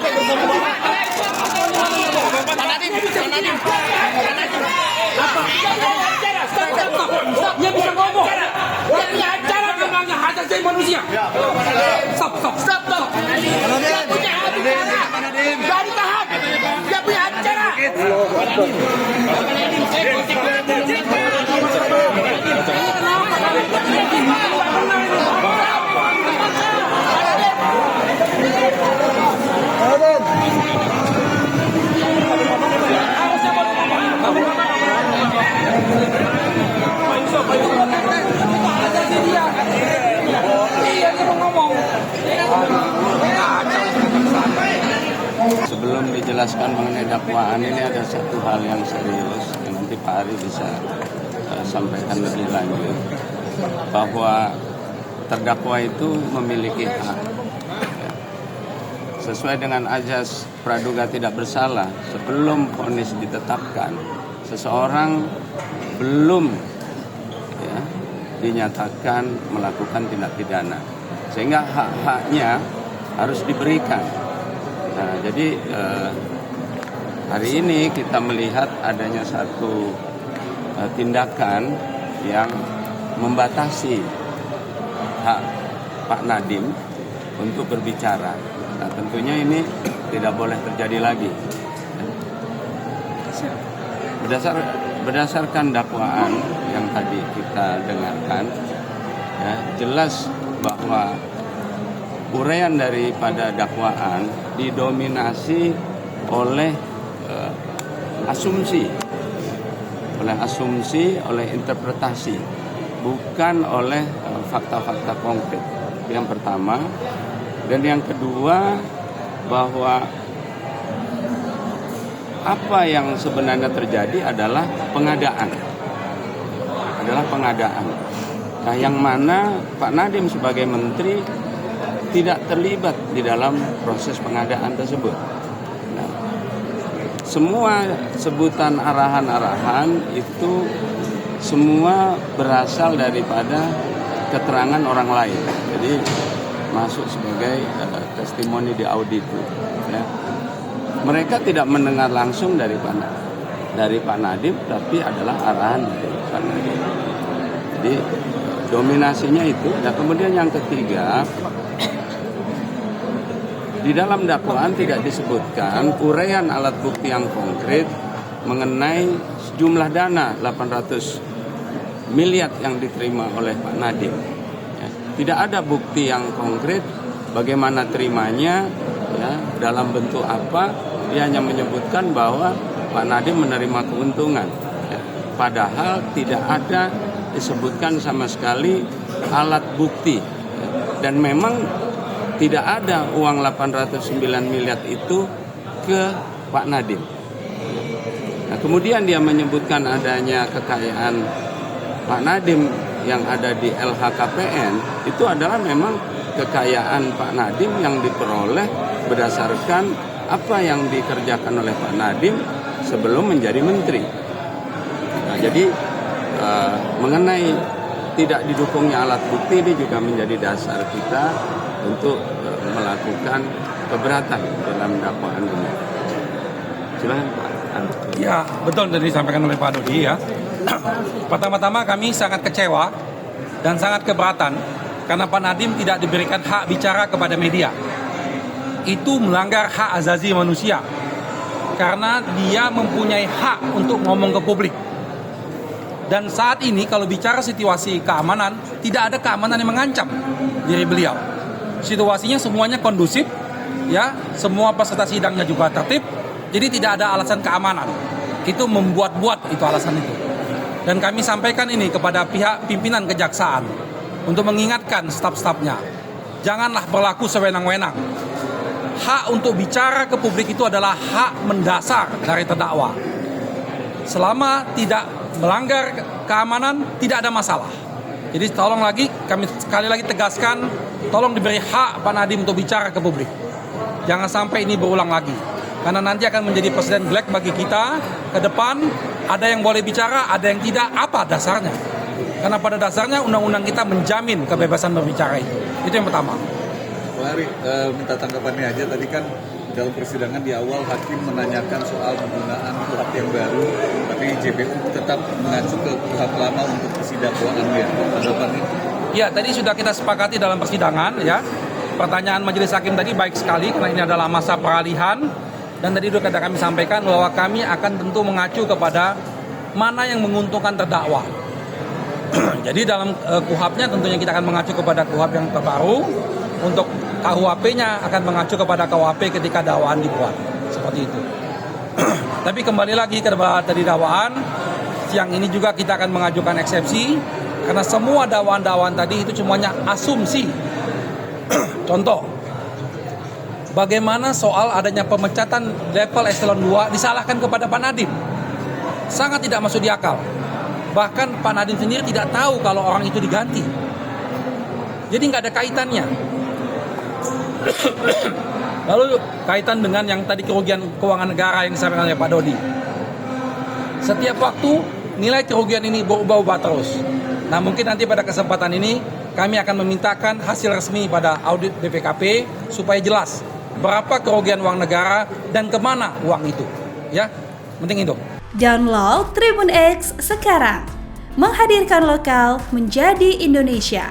Dia bisa ngomong. Dia punya acara namanya hak asasi manusia. Stop. Dia punya acara. Gak ditahan. Dia punya acara. Sebelum dijelaskan mengenai dakwaan ini ada satu hal yang serius yang nanti Pak Ari bisa sampaikan lebih lanjut, bahwa terdakwa itu memiliki hak sesuai dengan azas praduga tidak bersalah. Sebelum vonis ditetapkan, seseorang belum dinyatakan melakukan tindak pidana, sehingga hak-haknya harus diberikan. Nah, jadi hari ini kita melihat adanya satu tindakan yang membatasi hak Pak Nadiem untuk berbicara. Nah, tentunya ini tidak boleh terjadi lagi. Berdasarkan dakwaan yang tadi kita dengarkan, ya, jelas bahwa uraian daripada dakwaan didominasi oleh asumsi, oleh interpretasi, bukan oleh fakta-fakta konkret. Yang pertama, dan yang kedua, bahwa apa yang sebenarnya terjadi adalah pengadaan. Nah, yang mana Pak Nadiem sebagai menteri tidak terlibat di dalam proses pengadaan tersebut. Nah, semua sebutan arahan-arahan itu semua berasal daripada keterangan orang lain. Jadi masuk sebagai testimoni di auditu. Ya. Mereka tidak mendengar langsung dari Pak Nadiem, tapi adalah arahan dari Pak Nadiem. Jadi dominasinya itu. Nah, kemudian yang ketiga, di dalam dakwaan tidak disebutkan uraian alat bukti yang konkret mengenai sejumlah dana 800 miliar yang diterima oleh Pak Nadiem. Ya, tidak ada bukti yang konkret bagaimana terimanya, ya, dalam bentuk apa. Dia hanya menyebutkan bahwa Pak Nadiem menerima keuntungan. Ya, padahal tidak ada disebutkan sama sekali alat bukti. Ya, dan memang tidak ada uang 809 miliar itu ke Pak Nadiem. Nah, kemudian dia menyebutkan adanya kekayaan Pak Nadiem yang ada di LHKPN, itu adalah memang kekayaan Pak Nadiem yang diperoleh berdasarkan apa yang dikerjakan oleh Pak Nadiem sebelum menjadi menteri. Nah, jadi mengenai tidak didukungnya alat bukti ini juga menjadi dasar kita untuk melakukan keberatan dalam dakwaan ini. Silakan Pak. Ya, betul tadi disampaikan oleh Pak Dodi ya. Pertama-tama kami sangat kecewa dan sangat keberatan karena Pak Nadiem tidak diberikan hak bicara kepada media. Itu melanggar hak asasi manusia karena dia mempunyai hak untuk ngomong ke publik. Dan saat ini kalau bicara situasi keamanan, tidak ada keamanan yang mengancam diri beliau. Situasinya semuanya kondusif, ya, semua peserta sidangnya juga tertib, jadi tidak ada alasan keamanan. Itu membuat-buat itu alasan itu. Dan kami sampaikan ini kepada pihak pimpinan kejaksaan untuk mengingatkan staf-stafnya, janganlah berlaku sewenang-wenang. Hak untuk bicara ke publik itu adalah hak mendasar dari terdakwa. Selama tidak melanggar keamanan, tidak ada masalah. Jadi tolong lagi, kami sekali lagi tegaskan, tolong diberi hak Pak Nadiem untuk bicara ke publik. Jangan sampai ini berulang lagi. Karena nanti akan menjadi presiden black bagi kita ke depan. Ada yang boleh bicara, ada yang tidak. Apa dasarnya? Karena pada dasarnya undang-undang kita menjamin kebebasan berbicara itu. Itu yang pertama. Pak Ari, minta tanggapannya aja. Tadi kan dalam persidangan di awal hakim menanyakan soal penggunaan KUHP yang baru, tapi JPU tetap mengacu ke KUHP lama untuk isi dakwaannya. Tanggapannya? Ya, tadi sudah kita sepakati dalam persidangan ya. Pertanyaan majelis hakim tadi baik sekali karena ini adalah masa peralihan, dan tadi sudah kami sampaikan bahwa kami akan tentu mengacu kepada mana yang menguntungkan terdakwa. Jadi dalam KUHP-nya tentunya kita akan mengacu kepada KUHP yang terbaru, untuk KUHP-nya akan mengacu kepada KUHP ketika dakwaan dibuat. Seperti itu. Tapi kembali lagi ke tadi dakwaan, siang ini juga kita akan mengajukan eksepsi karena semua dakwaan-dakwaan tadi itu semuanya asumsi. Contoh, bagaimana soal adanya pemecatan level eselon 2 disalahkan kepada Pak Nadiem? Sangat tidak masuk di akal. Bahkan Pak Nadiem sendiri tidak tahu kalau orang itu diganti. Jadi nggak ada kaitannya. Lalu kaitan dengan yang tadi kerugian keuangan negara yang disampaikan oleh Pak Dodi. Setiap waktu nilai kerugian ini berubah-ubah terus. Nah, mungkin nanti pada kesempatan ini kami akan memintakan hasil resmi pada audit BPKP supaya jelas berapa kerugian uang negara dan kemana uang itu. Ya, penting itu. Download Tribun X sekarang, menghadirkan lokal menjadi Indonesia.